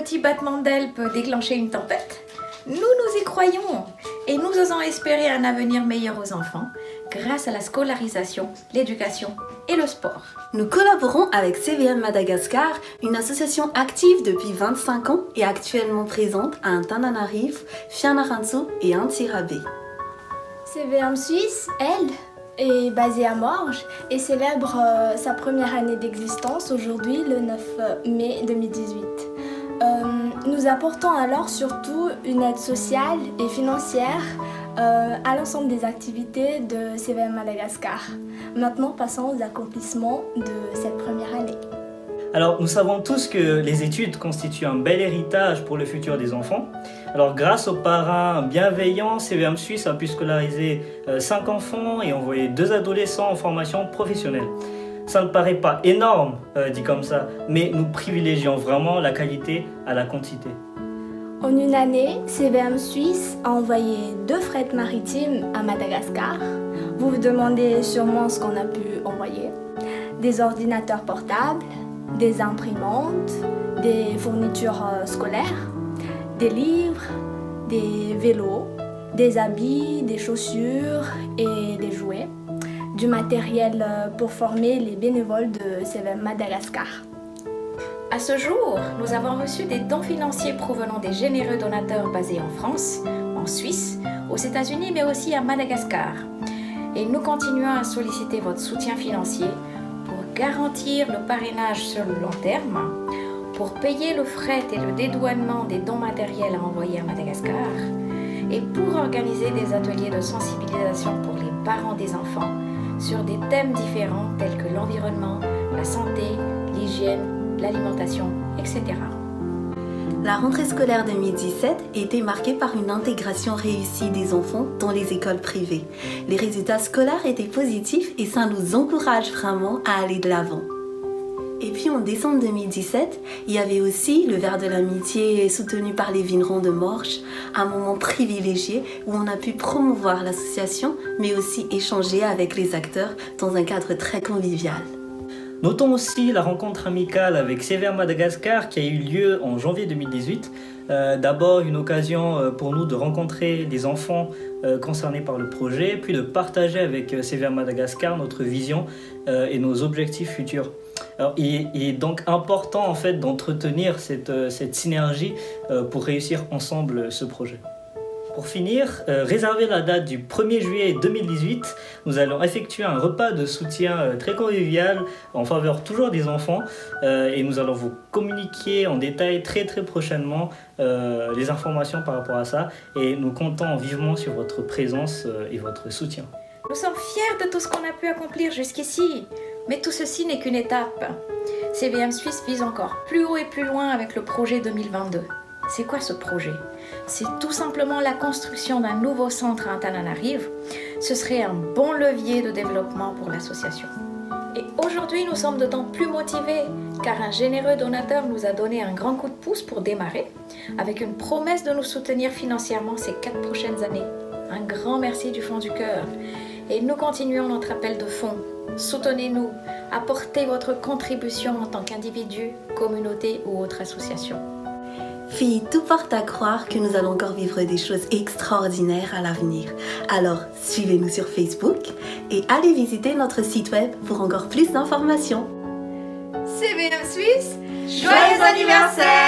petit battement d'ailes peut déclencher une tempête, nous y croyons et nous osons espérer un avenir meilleur aux enfants grâce à la scolarisation, l'éducation et le sport. Nous collaborons avec CVM Madagascar, une association active depuis 25 ans et actuellement présente à Antananarivo, Fianarantsoa et Antsirabe. CVM Suisse, elle, est basée à Morges et célèbre sa première année d'existence aujourd'hui, le 9 mai 2018. Nous apportons alors surtout une aide sociale et financière à l'ensemble des activités de CVM Madagascar. Maintenant, passons aux accomplissements de cette première année. Alors, nous savons tous que les études constituent un bel héritage pour le futur des enfants. Alors, grâce aux parrains bienveillants, CVM Suisse a pu scolariser 5 enfants et envoyer 2 adolescents en formation professionnelle. Ça ne paraît pas énorme, dit comme ça, mais nous privilégions vraiment la qualité à la quantité. En une année, CVM Suisse a envoyé 2 frettes maritimes à Madagascar. Vous vous demandez sûrement ce qu'on a pu envoyer. Des ordinateurs portables, des imprimantes, des fournitures scolaires, des livres, des vélos, des habits, des chaussures et des jouets. Du matériel pour former les bénévoles de CVM Madagascar. À ce jour, nous avons reçu des dons financiers provenant des généreux donateurs basés en France, en Suisse, aux États-Unis, mais aussi à Madagascar. Et nous continuons à solliciter votre soutien financier pour garantir le parrainage sur le long terme, pour payer le fret et le dédouanement des dons matériels à envoyer à Madagascar, et pour organiser des ateliers de sensibilisation pour les parents des enfants sur des thèmes différents tels que l'environnement, la santé, l'hygiène, l'alimentation, etc. La rentrée scolaire 2017 était marquée par une intégration réussie des enfants dans les écoles privées. Les résultats scolaires étaient positifs et ça nous encourage vraiment à aller de l'avant. Et puis en décembre 2017, il y avait aussi le verre de l'amitié soutenu par les vignerons de Morges, un moment privilégié où on a pu promouvoir l'association mais aussi échanger avec les acteurs dans un cadre très convivial. Notons aussi la rencontre amicale avec CVM Madagascar qui a eu lieu en janvier 2018. D'abord une occasion pour nous de rencontrer les enfants concernés par le projet, puis de partager avec CVM Madagascar notre vision et nos objectifs futurs. Alors, il est donc important en fait d'entretenir cette synergie pour réussir ensemble ce projet. Pour finir, réserver la date du 1er juillet 2018, nous allons effectuer un repas de soutien très convivial en faveur toujours des enfants et nous allons vous communiquer en détail très prochainement les informations par rapport à ça et nous comptons vivement sur votre présence et votre soutien. Nous sommes fiers de tout ce qu'on a pu accomplir jusqu'ici, mais tout ceci n'est qu'une étape. CVM Suisse vise encore plus haut et plus loin avec le projet 2022. C'est quoi ce projet? C'est tout simplement la construction d'un nouveau centre à Antananarivo. Ce serait un bon levier de développement pour l'association. Et aujourd'hui, nous sommes d'autant plus motivés car un généreux donateur nous a donné un grand coup de pouce pour démarrer avec une promesse de nous soutenir financièrement ces 4 prochaines années. Un grand merci du fond du cœur. Et nous continuons notre appel de fonds. Soutenez-nous, apportez votre contribution en tant qu'individu, communauté ou autre association. Filles, tout porte à croire que nous allons encore vivre des choses extraordinaires à l'avenir. Alors, suivez-nous sur Facebook et allez visiter notre site web pour encore plus d'informations. CVM Suisse, joyeux anniversaire!